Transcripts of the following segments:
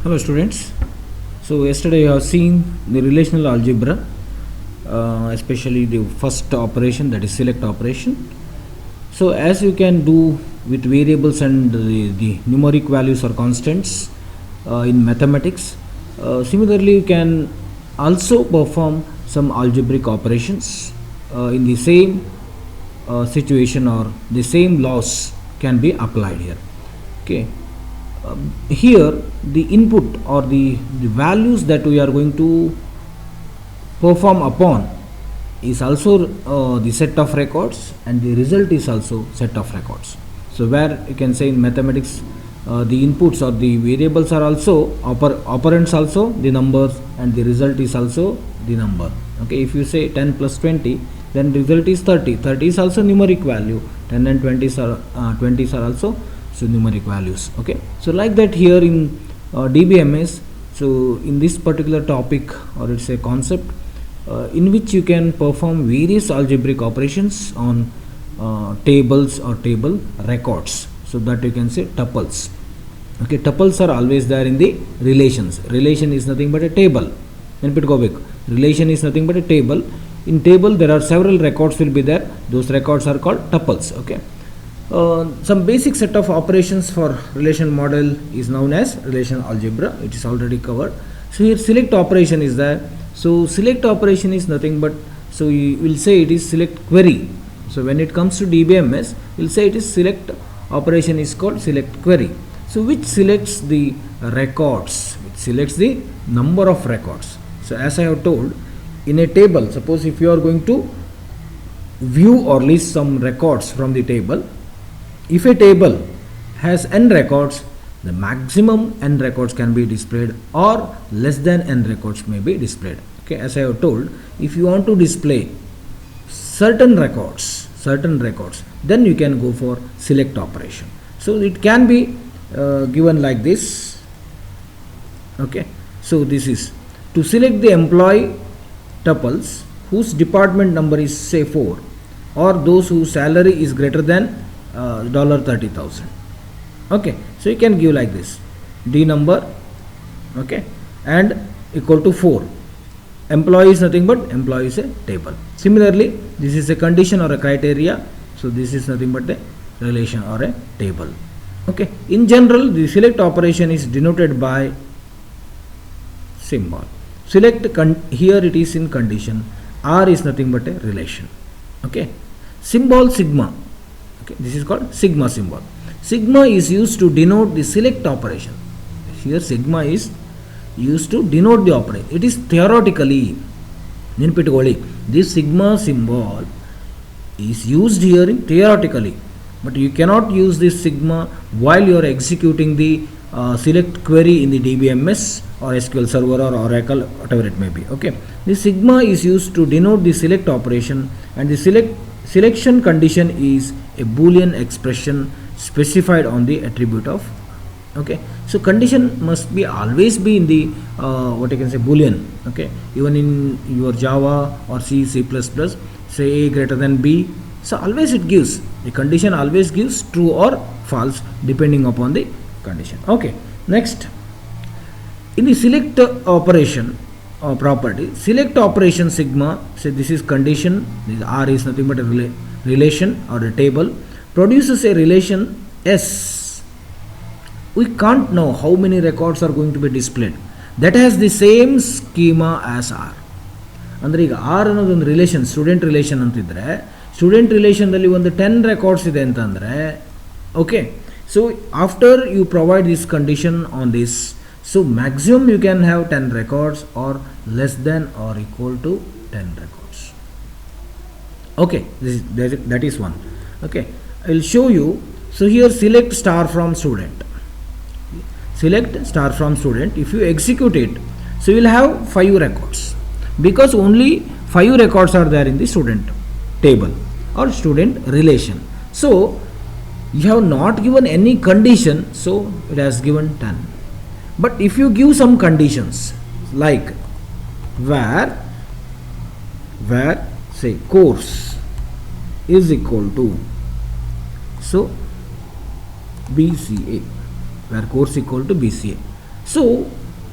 Hello students. So yesterday you have seen the relational algebra, especially the first operation, that is select operation. So as you can do with variables and the numeric values or constants in mathematics, similarly you can also perform some algebraic operations in the same situation, or the same laws can be applied here. Okay. Here the input or the values that we are going to perform upon is also the set of records, and the result is also set of records. So where you can say in mathematics the inputs or the variables are also operands, also the numbers, and the result is also the number. Okay, if you say 10 plus 20, then result is 30. 30 is also numeric value. 10 and 20s are also so numeric values. Okay, so like that here in DBMS, so in this particular topic, or it's a concept in which you can perform various algebraic operations on tables or table records, so that you can say tuples. Okay, tuples are always there in the relations. Relation is nothing but a table. Relation is nothing but a table. In table there are several records will be there. Those records are called tuples. Okay. Some basic set of operations for relational model is known as relational algebra. It is already covered. So here select operation is there. So select operation is nothing but, so you will say it is select query. So when it comes to DBMS, we will say it is select operation is called select query. So which selects the records, which selects the number of records. So as I have told, in a table, suppose if you are going to view or list some records from the table, if a table has n records, the maximum n records can be displayed, or less than n records may be displayed. Okay, as I have told, if you want to display certain records, then you can go for select operation. So it can be given like this. Okay, so this is to select the employee tuples whose department number is say 4, or those whose salary is greater than $30,000. Okay, so you can give like this, D number, okay, and equal to 4. Employee is nothing but employee is a table. Similarly, this is a condition or a criteria, so this is nothing but a relation or a table. Okay, in general the select operation is denoted by symbol. Select here it is in condition, R is nothing but a relation. Okay, symbol sigma. Okay, this is called sigma symbol. Sigma is used to denote the select operation. Here sigma is used to denote the operation. It is theoretically, this sigma symbol is used here in theoretically, but you cannot use this sigma while you are executing the select query in the DBMS or SQL Server or Oracle, whatever it may be. Okay, the sigma is used to denote the select operation, and the selection condition is a boolean expression specified on the attribute of. Okay, so condition must be always be in the what I can say boolean. Okay, even in your Java or C, say A greater than B, so always it gives, the condition always gives true or false depending upon the condition. Okay, next, in the select operation property, select operation sigma, say this is condition, this R is nothing but a relation or a table, produces a relation S. We can't know how many records are going to be displayed. That has the same schema as R. ಅಂದರೆ ಈಗ R ಅನ್ನೋದು ಒಂದು relation, student relation ಅಂತಿದ್ರೆ, student ರಿಲೇಷನ್ದಲ್ಲಿ ಒಂದು 10 records ಇದೆ ಅಂತಂದರೆ, okay, so after you provide this condition on this, so maximum you can have 10 records or less than or equal to 10 records. Okay, that is one. Okay, I will show you. So here select star from student. Select star from student. If you execute it, so you will have 5 records, because only 5 records are there in the student table or student relation. So you have not given any condition, so it has given 10. But if you give some conditions like where say course is equal to, so BCA, where course equal to BCA. So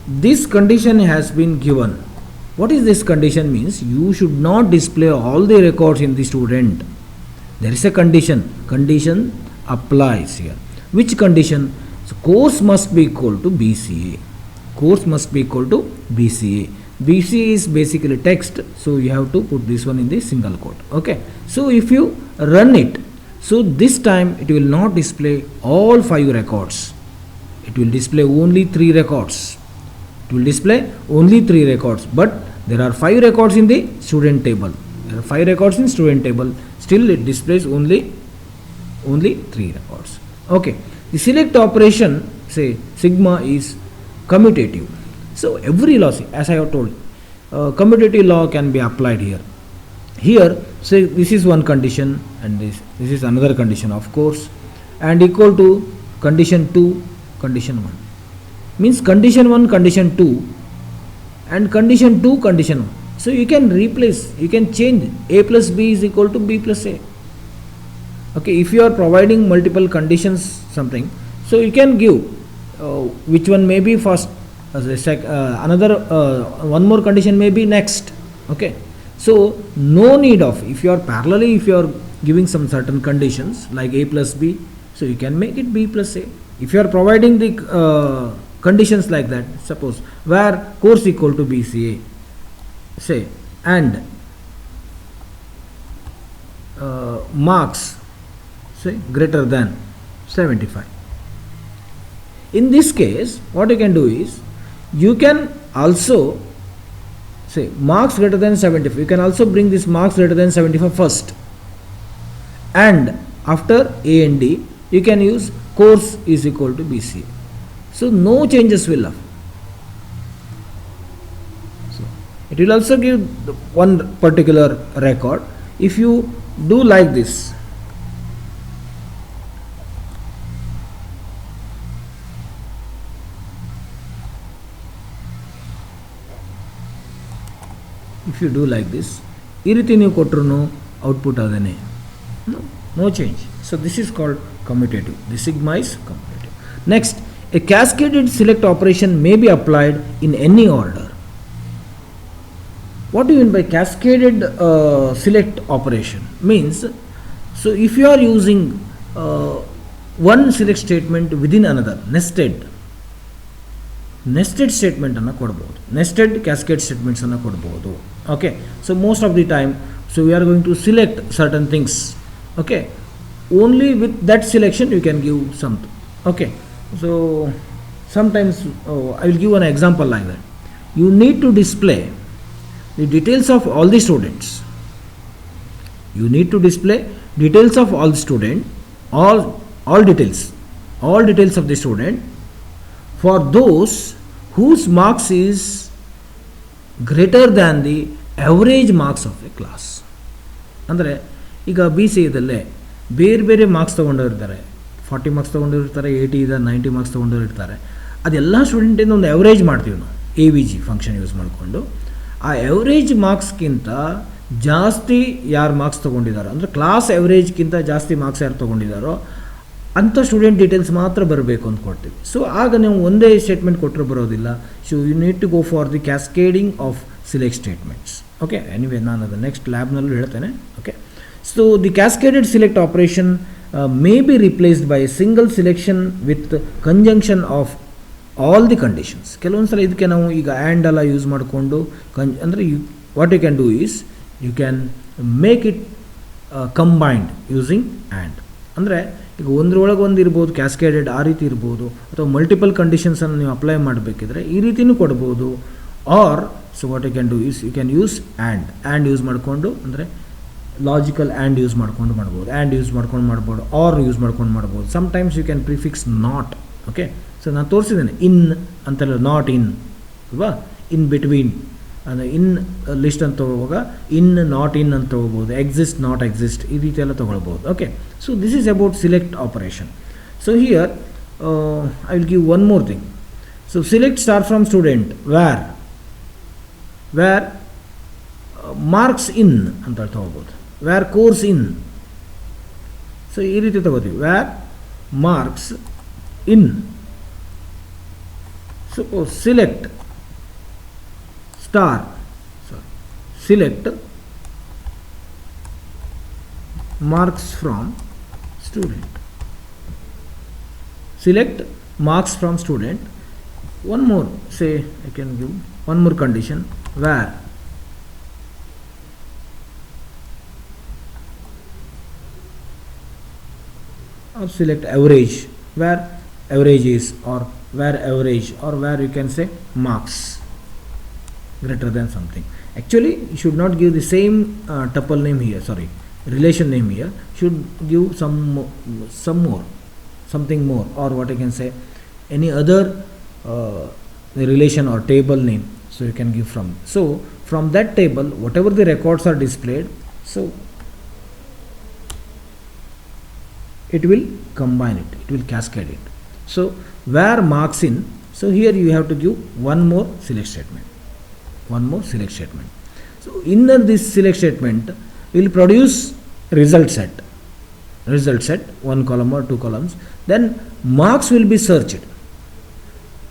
this condition has been given. What is this condition means? You should not display all the records in the student. There is a condition. Condition applies here. Which condition? So course must be equal to BCA. Course must be equal to BCA. BCA is basically text, so you have to put this one in the single quote. Okay. So if you run it, so this time it will not display all 5 records. It will display only 3 records. It will display only 3 records. But there are 5 records in the student table. There are 5 records in student table. Still it displays only 3 records. Okay. The select operation, say sigma, is commutative. So every law, as I have told, commutative law can be applied here. Here, say this is one condition and this is another condition, of course, and equal to condition 2, condition 1. Means condition 1, condition 2, and condition 2, condition 1. So you can replace, you can change A plus B is equal to B plus A. Okay, if you are providing multiple conditions something, so you can give which one may be first, another one more condition may be next. Okay, so no need of, if you are parallelly, if you are giving some certain conditions like A plus B, so you can make it B plus A. If you are providing the conditions like that, suppose where course equal to BCA, say, and marks, say, greater than 75. In this case, what you can do is, you can also say marks greater than 75. You can also bring this marks greater than 75 first, and after A and D, you can use course is equal to BCA. So no changes will have. So it will also give one particular record. If you do like this, if you do like this, ಈ ರೀತಿ ನೀವು ಕೊಟ್ಟರು output ಅದೇನೆ, no change. So this is called commutative. The sigma is commutative. Next, a cascaded select operation may be applied in any order. What do you mean by cascaded select operation? Means, so if you are using one select statement within another, nested statement ಅನ್ನು ಕೊಡಬಹುದು, nested cascade statements ಅನ್ನು ಕೊಡಬಹುದು. Okay, so most of the time, so we are going to select certain things. Okay, only with that selection you can give something. Okay, so sometimes I will give an example like that. You need to display the details of all the students. You need to display details of all the student, all details of the student for those whose marks is greater than the average marks of a class. ಅಂದರೆ ಈಗ B C ಇದಲ್ಲೇ ಬೇರೆ ಬೇರೆ marks ತೊಗೊಂಡಿರ್ತಾರೆ, 40 marks ತೊಗೊಂಡಿರ್ತಾರೆ, 80 ಇದೆ, 90 marks ತೊಗೊಂಡಿರ್ತಾರೆ. ಅದೆಲ್ಲ ಸ್ಟೂಡೆಂಟಿಂದ ಒಂದು average ಮಾಡ್ತೀವಿ ನಾವು, A V G function use ಮಾಡಿಕೊಂಡು. ಆ ಎವರೇಜ್ ಮಾರ್ಕ್ಸ್ಗಿಂತ ಜಾಸ್ತಿ ಯಾರು ಮಾರ್ಕ್ಸ್ ತೊಗೊಂಡಿದ್ದಾರೋ, ಅಂದರೆ ಕ್ಲಾಸ್ ಎವರೇಜ್ಗಿಂತ ಜಾಸ್ತಿ ಮಾರ್ಕ್ಸ್ ಯಾರು ತೊಗೊಂಡಿದ್ದಾರೋ ಅಂಥ ಸ್ಟೂಡೆಂಟ್ ಡೀಟೇಲ್ಸ್ ಮಾತ್ರ ಬರಬೇಕು ಅಂತ ಕೊಡ್ತೀವಿ. ಸೊ ಆಗ ನೀವು ಒಂದೇ ಸ್ಟೇಟ್ಮೆಂಟ್ ಕೊಟ್ಟರೆ ಬರೋದಿಲ್ಲ. So you need to go for the cascading of select statements. Okay, anyway ನಾನು ಅದು ನೆಕ್ಸ್ಟ್ ಲ್ಯಾಬ್ನಲ್ಲೂ ಹೇಳ್ತೇನೆ. Okay, so the cascaded select operation may be replaced by a single selection with conjunction of all the conditions. ಕೆಲವೊಂದು ಸಲ ಇದಕ್ಕೆ ನಾವು ಈಗ and ಎಲ್ಲ ಯೂಸ್ ಮಾಡಿಕೊಂಡು ಅಂದರೆ what you can do is you can make it combined using and. ಅಂದರೆ ಈಗ ಒಂದರೊಳಗೆ ಒಂದು ಇರ್ಬೋದು, ಕ್ಯಾಸ್ಕೇಡೆಡ್ ಆ ರೀತಿ ಇರ್ಬೋದು, ಅಥವಾ ಮಲ್ಟಿಪಲ್ ಕಂಡೀಷನ್ಸನ್ನು ನೀವು ಅಪ್ಲೈ ಮಾಡಬೇಕಿದ್ರೆ ಈ ರೀತಿಯೂ ಕೊಡ್ಬೋದು. Or so what you can do is you can use and use ಮಾಡಿಕೊಂಡು, ಅಂದರೆ ಲಾಜಿಕಲ್ ಆ್ಯಂಡ್ ಯೂಸ್ ಮಾಡ್ಕೊಂಡು ಮಾಡ್ಬೋದು, ಆ್ಯಂಡ್ ಯೂಸ್ ಮಾಡ್ಕೊಂಡು ಮಾಡ್ಬೋದು, ಆರ್ ಯೂಸ್ ಮಾಡ್ಕೊಂಡು ಮಾಡ್ಬೋದು. Sometimes you can prefix not. Okay, so ನಾನು ತೋರಿಸಿದ್ದೇನೆ ಇನ್ ಅಂತೆಲ್ಲ, ನಾಟ್ ಇನ್ ಅಲ್ವಾ, ಇನ್ ಬಿಟ್ವೀನ್ ಅಂದರೆ ಇನ್ ಲಿಸ್ಟ್ ಅಂತ ತೊಗೊಳ್ಳುವಾಗ ಇನ್ ನಾಟ್ ಇನ್ ಅಂತ ತೊಗೋಬೋದು, ಎಕ್ಸಿಸ್ಟ್ ನಾಟ್ ಎಕ್ಸಿಸ್ಟ್ ಈ ರೀತಿ ಎಲ್ಲ ತೊಗೊಳ್ಬೋದು. Okay, so this is about select operation. So here I will give one more thing. So select star from student where marks in ಅಂತ ತೊಗೋಬೋದು, ವೇರ್ ಕೋರ್ಸ್ ಇನ್. ಸೊ ಈ ರೀತಿ ತೊಗೋತೀವಿ, where marks in. So Suppose select star, select marks from student. Select marks from student. One more, say I can give one more condition, where or select average, where average is, or where average, or where you can say marks greater than something. Actually you should not give the same tuple name here, sorry, relation name here, should give some more, something more, or what I can say, any other relation or table name, so you can give from. So from that table whatever the records are displayed, so it will combine it, it will cascade it. So where marks in, so here you have to give one more select statement, one more select statement. So in this select statement will produce result set, one column or two columns, then marks will be searched.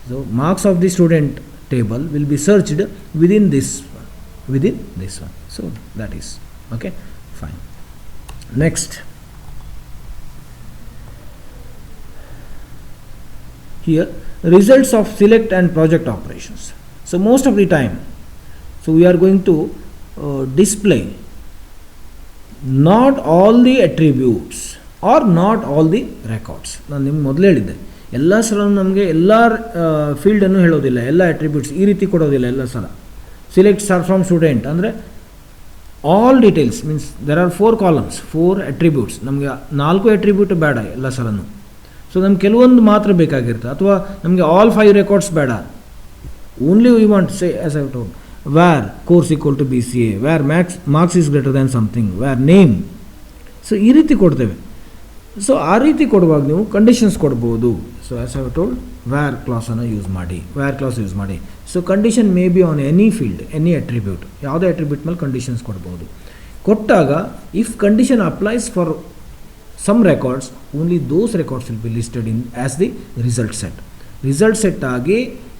So marks of the student table will be searched within this one, so that is okay, fine. Next, here results of select and project operations. So most of the time, so we are going to display not all the attributes or not all the records. ನಾನು ನಿಮ್ಗೆ ಮೊದಲೇ ಹೇಳಿದ್ದೆ, ಎಲ್ಲ ಸಲ ನಮಗೆ ಎಲ್ಲ ಫೀಲ್ಡನ್ನು ಹೇಳೋದಿಲ್ಲ, ಎಲ್ಲ ಅಟ್ರಿಬ್ಯೂಟ್ಸ್ ಈ ರೀತಿ ಕೊಡೋದಿಲ್ಲ ಎಲ್ಲ ಸಲ. ಸಿಲೆಕ್ಟ್ ಸ್ಟಾರ್ ಫ್ರಮ್ ಸ್ಟೂಡೆಂಟ್ ಅಂದರೆ all details means there are 4 columns, 4 attributes, ನಮಗೆ 4 ಅಟ್ರಿಬ್ಯೂಟ್ ಬೇಡ ಎಲ್ಲ ಸಲನು. ಸೊ ನಮ್ಗೆ ಕೆಲವೊಂದು ಮಾತ್ರ ಬೇಕಾಗಿರುತ್ತೆ, ಅಥವಾ ನಮಗೆ ಆಲ್ 5 ರೆಕಾರ್ಡ್ಸ್ ಬೇಡ. Only we want say as I told, where course equal to BCA, where marks is greater than something, where name. So ಈ ರೀತಿ ಕೊಡ್ತೇವೆ. ಸೊ ಆ ರೀತಿ ಕೊಡುವಾಗ ನೀವು ಕಂಡೀಷನ್ಸ್ ಕೊಡ್ಬೋದು. So as I told, where ಕ್ಲಾಸನ್ನು ಯೂಸ್ ಮಾಡಿ, where ಕ್ಲಾಸ್ ಯೂಸ್ ಮಾಡಿ. So condition may be on any field, any attribute, ಯಾವುದೇ ಅಟ್ರಿಬ್ಯೂಟ್ ಮೇಲೆ ಕಂಡೀಷನ್ಸ್ ಕೊಡ್ಬೋದು. ಕೊಟ್ಟಾಗ if condition applies for some records, only those records will be listed in as the result set. Result set ಆಗಿ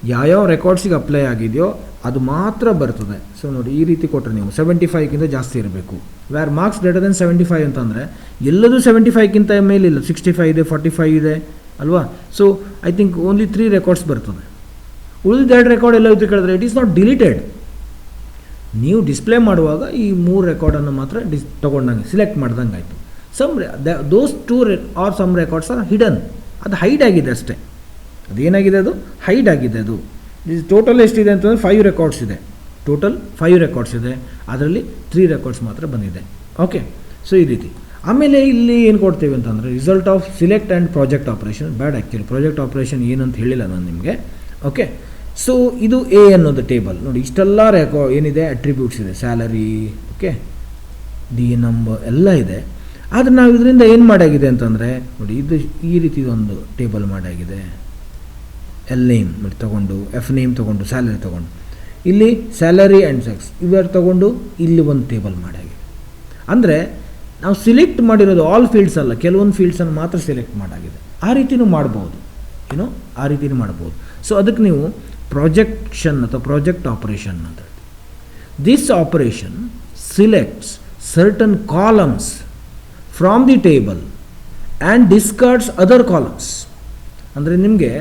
ಯಾವ ರೆಕಾರ್ಡ್ಸಿಗೆ apply ಆಗಿದೆಯೋ ಅದು ಮಾತ್ರ ಬರ್ತದೆ. ಸೊ ನೋಡಿ ಈ ರೀತಿ ಕೊಟ್ಟರೆ ನೀವು 75ಗಿಂತ ಜಾಸ್ತಿ ಇರಬೇಕು. ವ್ಯಾರ್ ಮಾರ್ಕ್ಸ್ ಗ್ರೇಟರ್ ದೆನ್ 75 ಅಂತಂದರೆ ಎಲ್ಲದೂ 75ಗಿಂತ ಮೇಲಿಲ್ಲ, 65 ಇದೆ, 45 ಇದೆ ಅಲ್ವಾ. So I think only 3 records ಬರ್ತದೆ. ಉಳಿದ 2 ರೆಕಾರ್ಡ್ ಎಲ್ಲ ಇದ್ದು ಕೇಳಿದ್ರೆ ಇಟ್ ಈಸ್ ನಾಟ್ ಡಿಲೀಟೆಡ್. ನೀವು ಡಿಸ್ಪ್ಲೇ ಮಾಡುವಾಗ ಈ 3 ರೆಕಾರ್ಡನ್ನು ಮಾತ್ರ ತೊಗೊಂಡಂಗೆ ಸಿಲೆಕ್ಟ್ ಮಾಡ್ದಂಗೆ ಆಯಿತು. Those 2 are some records are hidden, ಅದು ಹೈಡ್ ಆಗಿದೆ ಅಷ್ಟೇ. ಅದೇನಾಗಿದೆ, ಅದು ಹೈಡ್ ಆಗಿದೆ. ಅದು ಟೋಟಲ್ ಎಷ್ಟಿದೆ ಅಂತಂದರೆ 5 ರೆಕಾರ್ಡ್ಸ್ ಇದೆ, ಟೋಟಲ್ 5 ರೆಕಾರ್ಡ್ಸ್ ಇದೆ, ಅದರಲ್ಲಿ 3 ರೆಕಾರ್ಡ್ಸ್ ಮಾತ್ರ ಬಂದಿದೆ. ಓಕೆ, ಸೊ ಈ ರೀತಿ. ಆಮೇಲೆ ಇಲ್ಲಿ ಏನು ಕೊಡ್ತೀವಿ ಅಂತಂದರೆ result of select and project operation. Bad actually project operation ಏನಂತ ಹೇಳಿಲ್ಲ ನಾನು ನಿಮಗೆ. ಓಕೆ, ಸೊ ಇದು ಎ ಅನ್ನೋದು ಟೇಬಲ್ ನೋಡಿ, ಇಷ್ಟೆಲ್ಲ ಏನಿದೆ ಅಟ್ರಿಬ್ಯೂಟ್ಸ್ ಇದೆ, ಸ್ಯಾಲರಿ, ಓಕೆ, ಡಿ ನಂಬರ್ ಎಲ್ಲ ಇದೆ. ಆದರೆ ನಾವು ಇದರಿಂದ ಏನು ಮಾಡಾಗಿದೆ ಅಂತಂದರೆ ನೋಡಿ, ಇದು ಈ ರೀತಿ ಒಂದು ಟೇಬಲ್ ಮಾಡಾಗಿದೆ. ಎಲ್ ನೇಮ್ ನೋಡಿ ತೊಗೊಂಡು, ಎಫ್ ನೇಮ್ ತೊಗೊಂಡು, ಸ್ಯಾಲರಿ ತೊಗೊಂಡು, ಇಲ್ಲಿ ಸ್ಯಾಲರಿ ಆ್ಯಂಡ್ ಸೆಕ್ಸ್ ಇವೆರಡು ತೊಗೊಂಡು ಇಲ್ಲಿ ಒಂದು ಟೇಬಲ್ ಮಾಡಾಗಿದೆ. ಅಂದರೆ ನಾವು ಸಿಲೆಕ್ಟ್ ಮಾಡಿರೋದು ಆಲ್ ಫೀಲ್ಡ್ಸ್ ಅಲ್ಲ, ಕೆಲವೊಂದು ಫೀಲ್ಡ್ಸನ್ನು ಮಾತ್ರ ಸೆಲೆಕ್ಟ್ ಮಾಡಾಗಿದೆ. ಆ ರೀತಿಯೂ ಮಾಡ್ಬೋದು, ಏನೋ ಆ ರೀತಿಯೂ ಮಾಡ್ಬೋದು. ಸೊ ಅದಕ್ಕೆ ನೀವು ಪ್ರಾಜೆಕ್ಷನ್ ಅಥವಾ ಪ್ರಾಜೆಕ್ಟ್ ಆಪರೇಷನ್ ಅಂತ ಹೇಳ್ತೀವಿ. This operation selects certain columns from the table and discards other columns. ಅಂದರೆ ನಿಮಗೆ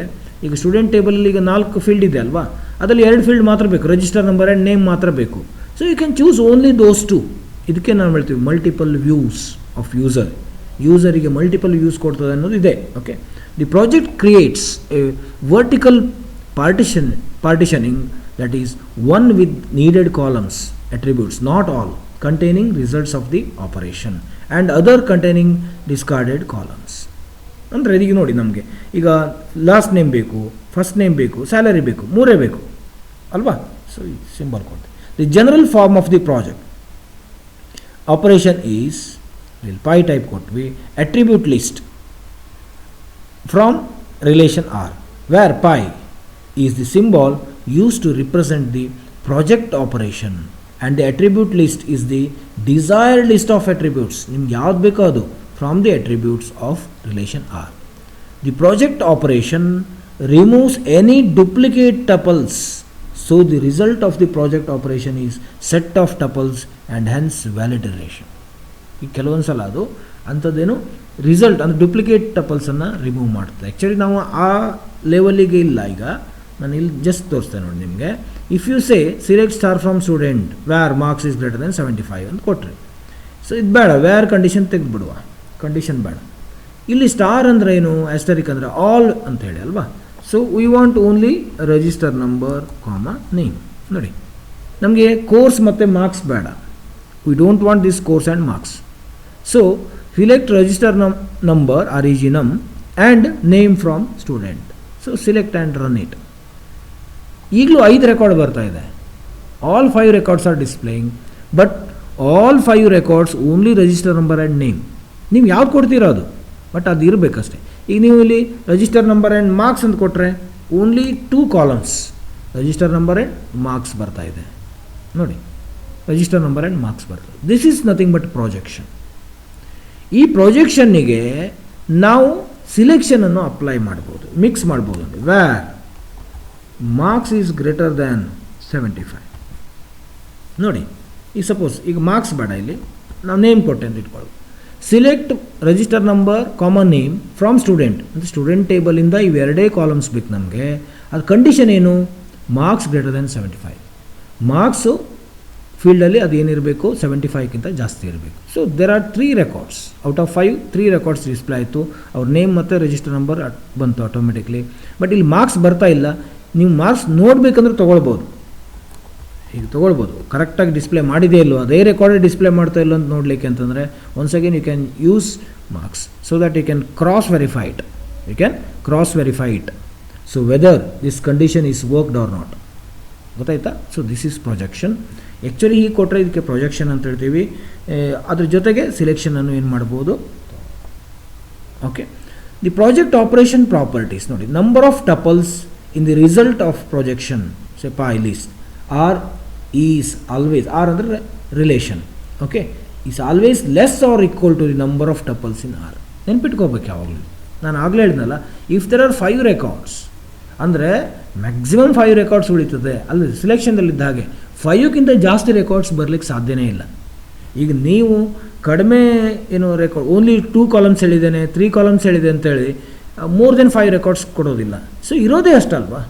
ಈಗ ಸ್ಟೂಡೆಂಟ್ ಟೇಬಲಲ್ಲಿ ಈಗ 4 ಫೀಲ್ಡ್ ಇದೆ ಅಲ್ವಾ, ಅದರಲ್ಲಿ 2 ಫೀಲ್ಡ್ ಮಾತ್ರ ಬೇಕು, ರಿಜಿಸ್ಟರ್ ನಂಬರ್ ಆ್ಯಂಡ್ ನೇಮ್ ಮಾತ್ರ ಬೇಕು. So you can choose only those 2. ಇದಕ್ಕೆ ನಾವು ಹೇಳ್ತೀವಿ ಮಲ್ಟಿಪಲ್ ವ್ಯೂಸ್ ಆಫ್ ಯೂಸರ್. ಯೂಸರಿಗೆ ಮಲ್ಟಿಪಲ್ ವ್ಯೂಸ್ ಕೊಡ್ತದೆ ಅನ್ನೋದು ಇದೆ. Okay, the project creates a vertical partitioning, that is one with needed columns, attributes, not all, containing results of the operation and other containing discarded columns. ಅಂದರೆ ಈಗ ನೋಡಿ, ನಮಗೆ ಈಗ last name ಬೇಕು, ಫಸ್ಟ್ ನೇಮ್ ಬೇಕು, ಸ್ಯಾಲರಿ ಬೇಕು, 3 ಬೇಕು ಅಲ್ವಾ. ಸೊ ಈ ಸಿಂಬಲ್ ಕೊಡ್ತೀವಿ. The general form of the project operation is, ಇಲ್ಲಿ ಪೈ ಟೈಪ್ ಕೊಟ್ವಿ, attribute list from relation R, where pi is the symbol used to represent the project operation and the attribute list is the desired list of attributes. ನಿಮ್ಗೆ ಯಾವ್ದು ಬೇಕೋ ಅದು from the attributes of relation R. The project operation removes any duplicate tuples. So the result of the project operation is set of tuples and hence valid relation. ಈ ಕೆಲವೊಂದು ಸಲ ಅದು ಅಂಥದ್ದೇನು result ಅಂದರೆ ಡುಪ್ಲಿಕೇಟ್ ಟಪಲ್ಸನ್ನು ರಿಮೂವ್ ಮಾಡ್ತದೆ. Actually ನಾವು ಆ ಲೆವೆಲಿಗೆ ಇಲ್ಲ. ಈಗ ನಾನು ಇಲ್ಲಿ ಜಸ್ಟ್ ತೋರಿಸ್ತೇನೆ ನೋಡಿ ನಿಮಗೆ. If you say select star from student where marks is greater than 75 ಅಂತ ಕೊಟ್ಟರೆ, ಸೊ ಇದು ಬೇಡ, ವ್ಯಾರ್ ಕಂಡೀಷನ್ ತೆಗೆದುಬಿಡುವ, ಕಂಡೀಷನ್ ಬೇಡ. ಇಲ್ಲಿ ಸ್ಟಾರ್ ಅಂದರೆ ಏನು, ಆಸ್ಟರಿಕ್ ಅಂದರೆ ಆಲ್ ಅಂತ ಹೇಳಿ ಅಲ್ವಾ. So we want only register number ಕಾಮ ನೇಮ್. ನೋಡಿ ನಮಗೆ ಕೋರ್ಸ್ ಮತ್ತು ಮಾರ್ಕ್ಸ್ ಬೇಡ. We don't want this course and marks. So select register number originum and name from student. So select and run it. ಈಗಲೂ 5 record ಬರ್ತಾ ಇದೆ. All 5 records are displaying, but all 5 records only register number and name. ನೀವು ಯಾವ್ದು ಕೊಡ್ತೀರೋ ಅದು, but ಅದು ಇರಬೇಕಷ್ಟೇ. ಈಗ ನೀವು ಇಲ್ಲಿ ರಿಜಿಸ್ಟರ್ ನಂಬರ್ ಆ್ಯಂಡ್ ಮಾರ್ಕ್ಸ್ ಅಂತ ಕೊಟ್ಟರೆ only 2 columns register number and marks ಬರ್ತಾ ಇದೆ. ನೋಡಿ, ರಿಜಿಸ್ಟರ್ ನಂಬರ್ ಆ್ಯಂಡ್ ಮಾರ್ಕ್ಸ್ ಬರ್ತದೆ. This is nothing but projection. ಈ ಪ್ರಾಜೆಕ್ಷನ್ನಿಗೆ ನಾವು ಸಿಲೆಕ್ಷನನ್ನು ಅಪ್ಲೈ ಮಾಡ್ಬೋದು, ಮಿಕ್ಸ್ ಮಾಡ್ಬೋದು. Where marks is greater than 75. ನೋಡಿ, ಈಗ ಸಪೋಸ್ ಈಗ ಮಾರ್ಕ್ಸ್ ಬೇಡ, ಇಲ್ಲಿ ನಾವು ನೇಮ್ ಕೊಟ್ಟೆ ಅಂತ ಇಟ್ಕೊಳ್ಳೋದು. Select register number common name from student ಅಂತ ಸ್ಟೂಡೆಂಟ್ ಟೇಬಲಿಂದ ಇವೆರಡೇ ಕಾಲಮ್ಸ್ ಬೇಕು ನಮಗೆ. ಅದು ಕಂಡೀಷನ್ ಏನು, ಮಾರ್ಕ್ಸ್ ಗ್ರೇಟರ್ ದ್ಯಾನ್ 75. ಮಾರ್ಕ್ಸು ಫೀಲ್ಡಲ್ಲಿ ಅದು ಏನಿರಬೇಕು, 75ಕ್ಕಿಂತ ಜಾಸ್ತಿ ಇರಬೇಕು. So there are 3 records out of 5, 3 records display ಆಯಿತು. ಅವ್ರ ನೇಮ್ ಮತ್ತು ರಿಜಿಸ್ಟರ್ ನಂಬರ್ ಬಂತು ಆಟೋಮೆಟಿಕ್ಲಿ. ಬಟ್ ಇಲ್ಲಿ ಮಾರ್ಕ್ಸ್ ಬರ್ತಾ ಇಲ್ಲ. ನೀವು ಮಾರ್ಕ್ಸ್ ನೋಡಬೇಕಂದ್ರೆ ತೊಗೊಳ್ಬೋದು, ಈಗ ತೊಗೊಳ್ಬೋದು. ಕರೆಕ್ಟಾಗಿ ಡಿಸ್ಪ್ಲೇ ಮಾಡಿದೆ ಇಲ್ಲೋ, ಅದೇ ರೆಕಾರ್ಡ್ ಡಿಸ್ಪ್ಲೇ ಮಾಡ್ತಾ ಇಲ್ಲ ಅಂತ ನೋಡಲಿಕ್ಕೆ ಅಂತಂದರೆ once again you can use marks so that you can cross verify it. You can cross verify it. So whether this condition is worked or not. ಗೊತ್ತಾಯ್ತಾ? So this is projection. Actually ಹೀಗೆ ಕೊಟ್ಟರೆ ಇದಕ್ಕೆ projection ಅಂತ ಹೇಳ್ತೀವಿ. ಅದ್ರ ಜೊತೆಗೆ ಸಿಲೆಕ್ಷನನ್ನು ಏನು ಮಾಡ್ಬೋದು. Okay, the project operation properties ನೋಡಿ. Number of tuples in the result of projection say pi list R is always, R ಅಂದರೆ relation, okay, is always less or equal to the number of tuples in R. ನೆನ್ಪಿಟ್ಕೋಬೇಕು ಯಾವಾಗಲೂ. ನಾನು ಆಗಲೇ ಹೇಳಿದ್ನಲ್ಲ, if there are 5 records ಅಂದರೆ maximum 5 records ಉಳಿತದೆ. ಅಲ್ಲಿ ಸಿಲೆಕ್ಷನ್ದಲ್ಲಿದ್ದ ಹಾಗೆ 5ಕ್ಕಿಂತ ಜಾಸ್ತಿ ರೆಕಾರ್ಡ್ಸ್ ಬರಲಿಕ್ಕೆ ಸಾಧ್ಯನೇ ಇಲ್ಲ. ಈಗ ನೀವು ಕಡಿಮೆ ಏನು ರೆಕಾರ್ಡ್ ಓನ್ಲಿ 2 ಕಾಲಮ್ಸ್ ಹೇಳಿದ್ದೇನೆ, 3 ಕಾಲಮ್ಸ್ ಹೇಳಿದೆ ಅಂತೇಳಿ ಮೋರ್ ದೆನ್ 5 ರೆಕಾರ್ಡ್ಸ್ ಕೊಡೋದಿಲ್ಲ. ಸೊ ಇರೋದೇ ಅಷ್ಟಲ್ವಾ.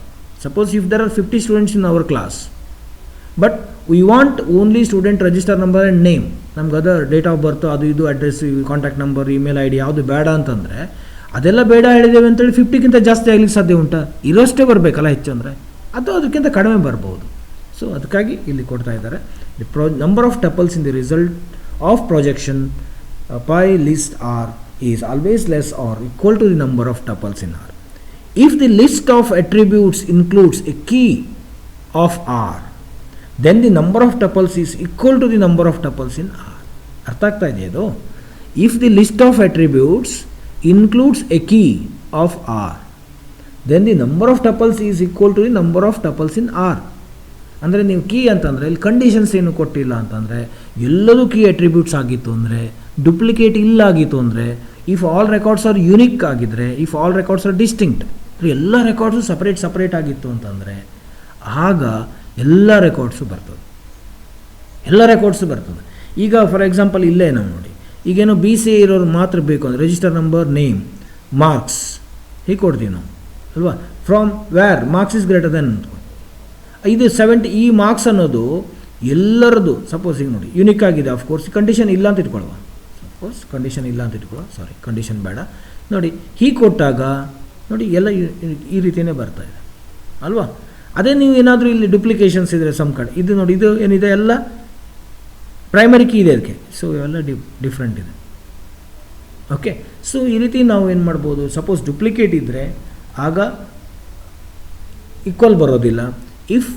Suppose if there are 50 students in our class, but we want only student register number and name. ನಮ್ಗೆ ಅದರ್ ಡೇಟ್ ಆಫ್ ಬರ್ತ್, ಅದು ಇದು address, contact number, email I D ಯಾವುದು ಬೇಡ ಅಂತಂದರೆ, ಅದೆಲ್ಲ ಬೇಡ ಹೇಳಿದ್ದೇವೆ ಅಂತೇಳಿ 50ಕ್ಕಿಂತ ಜಾಸ್ತಿ ಆಗಲಿಕ್ಕೆ ಸಾಧ್ಯ ಉಂಟಾ? ಇರೋಷ್ಟೇ ಬರಬೇಕಲ್ಲ ಹೆಚ್ಚು ಅಂದರೆ, ಅಥವಾ ಅದಕ್ಕಿಂತ ಕಡಿಮೆ ಬರ್ಬೋದು. ಸೊ ಅದಕ್ಕಾಗಿ ಇಲ್ಲಿ ಕೊಡ್ತಾ ಇದ್ದಾರೆ, the number of tuples in the result of projection pi list R is always less or equal to the number of tuples in R. If the list of attributes includes a key of R, then the number of tuples is equal to the number of tuples in R. ಅರ್ಥ ಆಗ್ತಾ ಇದೆಯಾ ಇದು? If the list of attributes includes a key of R, then the number of tuples is equal to the number of tuples in R. ಅಂದರೆ ನೀವು key ಅಂತಂದರೆ ಇಲ್ಲಿ conditions ಏನು ಕೊಟ್ಟಿಲ್ಲ ಅಂತಂದರೆ, ಎಲ್ಲದೂ ಕೀ ಅಟ್ರಿಬ್ಯೂಟ್ಸ್ ಆಗಿತ್ತು ಅಂದರೆ, ಡುಪ್ಲಿಕೇಟ್ ಇಲ್ಲ ಆಗಿತ್ತು ಅಂದರೆ, if all records are unique ಆಗಿದ್ದರೆ, if all records are distinct, ಎಲ್ಲ ರೆಕಾರ್ಡ್ಸು ಸಪ್ರೇಟ್ ಆಗಿತ್ತು ಅಂತಂದರೆ, ಆಗ ಎಲ್ಲ ರೆಕಾರ್ಡ್ಸು ಬರ್ತದೆ. ಈಗ ಫಾರ್ ಎಕ್ಸಾಂಪಲ್ ಇಲ್ಲೇ ನಾವು ನೋಡಿ, ಈಗೇನೋ BC ಇರೋರು ಮಾತ್ರ ಬೇಕು ಅಂದರೆ ರಿಜಿಸ್ಟರ್ ನಂಬರ್, ನೇಮ್, ಮಾರ್ಕ್ಸ್ ಹೀಗೆ ಕೊಡ್ತೀವಿ ನಾವು ಅಲ್ವಾ. From where marks is greater then ಇದು 70. ಈ ಮಾರ್ಕ್ಸ್ ಅನ್ನೋದು ಎಲ್ಲರದು ಸಪೋಸ್ ಈಗ ನೋಡಿ ಯುನಿಕ್ ಆಗಿದೆ. ಆಫ್ಕೋರ್ಸ್ ಕಂಡೀಷನ್ ಇಲ್ಲ ಅಂತ ಇಟ್ಕೊಳ್ಳುವ, ಸಾರಿ ಕಂಡೀಷನ್ ಬೇಡ. ನೋಡಿ ಹೀಗೆ ಕೊಟ್ಟಾಗ ನೋಡಿ ಎಲ್ಲ ಈ ರೀತಿಯೇ ಬರ್ತಾ ಇದೆ ಅಲ್ವಾ. ಅದೇ ನೀವು ಏನಾದರೂ ಇಲ್ಲಿ ಡುಪ್ಲಿಕೇಶನ್ಸ್ ಇದ್ದರೆ ಸಮ್ ಕಡೆ ಇದು ನೋಡಿ, ಇದು ಏನಿದೆ ಎಲ್ಲ ಪ್ರೈಮರಿ ಕೀ ಇದೆ ಅದಕ್ಕೆ. ಸೊ ಇವೆಲ್ಲ ಡಿಫ್ರೆಂಟ್ ಇದೆ. ಓಕೆ, ಸೊ ಈ ರೀತಿ ನಾವು ಏನು ಮಾಡ್ಬೋದು, ಸಪೋಸ್ ಡುಪ್ಲಿಕೇಟ್ ಇದ್ದರೆ ಆಗ ಈಕ್ವಲ್ ಬರೋದಿಲ್ಲ. If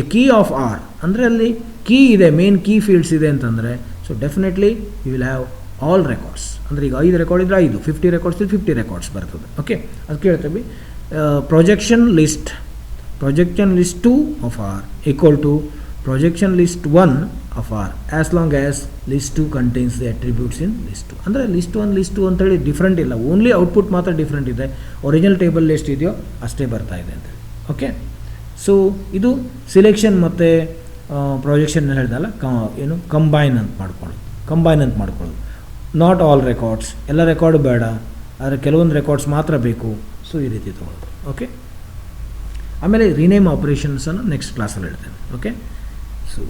a key of R ಅಂದರೆ ಅಲ್ಲಿ ಕೀ ಇದೆ, ಮೇನ್ ಕೀ ಫೀಲ್ಡ್ಸ್ ಇದೆ ಅಂತಂದರೆ, so definitely you will have all records. ಅಂದರೆ ಈಗ 5 ರೆಕಾರ್ಡ್ ಇದ್ದರೆ 5, 50 ರೆಕಾರ್ಡ್ಸ್ ಇದ್ದರೆ 50 ರೆಕಾರ್ಡ್ಸ್ ಬರ್ತದೆ. ಓಕೆ, ಅದಕ್ಕೆ ಹೇಳ್ತೀವಿ projection list 2 of R equal to projection list 1 of R as long as list 2 contains the attributes in list 2. ಅಂದರೆ ಲಿಸ್ಟ್ 1 ಅಂತೇಳಿ different ಇಲ್ಲ, ಓನ್ಲಿ ಔಟ್ಪುಟ್ ಮಾತ್ರ ಡಿಫ್ರೆಂಟ್ ಇದೆ. ಒರಿಜಿನಲ್ ಟೇಬಲ್ ಎಷ್ಟಿದೆಯೋ ಅಷ್ಟೇ ಬರ್ತಾ ಇದೆ ಅಂತೇಳಿ. ಓಕೆ, ಸೊ ಇದು ಸಿಲೆಕ್ಷನ್ ಮತ್ತು ಪ್ರೊಜೆಕ್ಷನ್ ಹೇಳಿದಲ್ಲ, ಕಂಬೈನ್ ಅಂತ ಮಾಡ್ಕೊಳ್ಳೋದು. ನಾಟ್ ಆಲ್ ರೆಕಾರ್ಡ್ಸ್, ಎಲ್ಲ ರೆಕಾರ್ಡ್ ಬೇಡ, ಆದರೆ ಕೆಲವೊಂದು ರೆಕಾರ್ಡ್ಸ್ ಮಾತ್ರ ಬೇಕು. ಸೊ ಈ ರೀತಿ ತೊಗೊಳ್ಳೋದು. ಓಕೆ, ಆಮೇಲೆ ರಿನೇಮ್ ಆಪರೇಷನ್ಸನ್ನು ನೆಕ್ಸ್ಟ್ ಕ್ಲಾಸಲ್ಲಿ ಹೇಳ್ತೇನೆ. Okay, so